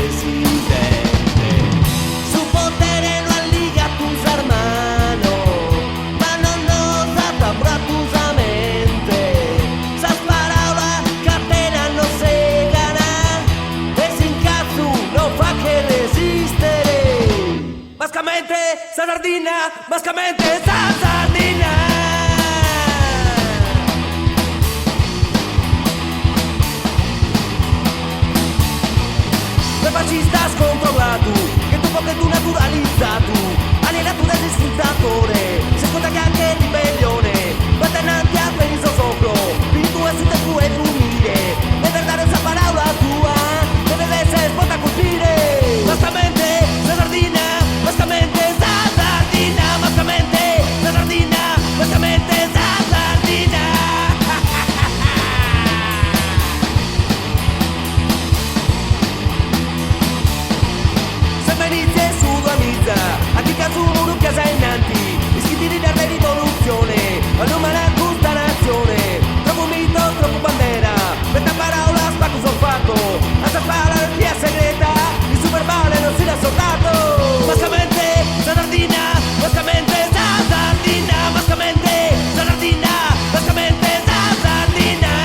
presidente. Su potere no liga tus hermanos, pero no sabrá tus mente. Esas palabras catena no se gana, es sin caso no fa que resistere. Basicamente, esa sardina, basicamente esa sardina. Fascistas controllati, che tu naturalizzato, alienato dal disfruttatore, seconda che anche ribellione, batternanti a peso sopra, spirito e su te puoi unire, deve dare esa parola tua, deve essere sporta a colpire, basicamente la sardina, basicamente esa sardina, basicamente la sardina, basicamente esa sardina. Inizia su tua mizza, a chi caso uno che sei innanti, iscritti di dare rivoluzione, ma non me la gusta nazione, troppo mito, troppo bandera, per ta parola spacco sul fatto, a sapere la via segreta, il superbale non si l'ha soldato, basicamente la sardina, basicamente la sardina, basicamente la sardina, basicamente la sardina.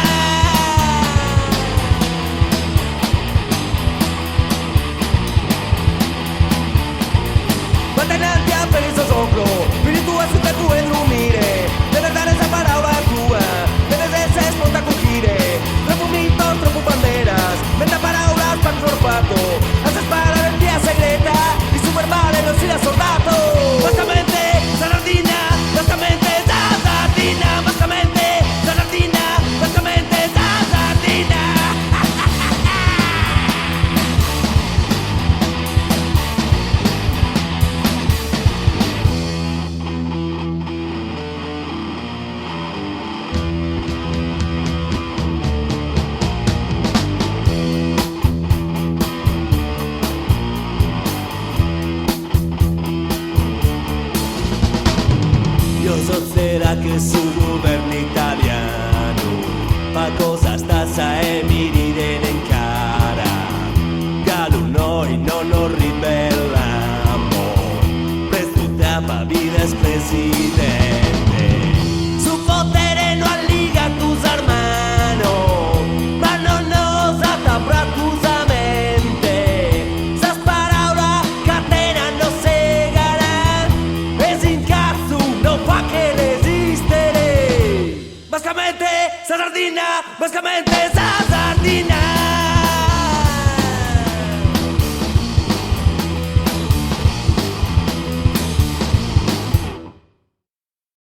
Batternanti a peso sopra, spirito e su te puoi dormire, deve dare esa parola tua, deve essere sporta a colpire, troppo mito, troppo banderas, metta parola spacco sul fatto, a se spara in via segreta, il supermale non si l'ha soldato, basicamente la sardina, basicamente la sardina, basicamente la sardina, basicamente la sardina. Io so sera che sul governo italiano fa cosa stassa e mi ride in cara, che noi non nos ribellamo, presto tapa vides presidente. Su potere no liga tus hermanos, pero no sabrá tus mente. Esas palabras catena no se gana, es sin caso no fa que resistere. Basicamente esa sardina, basicamente esa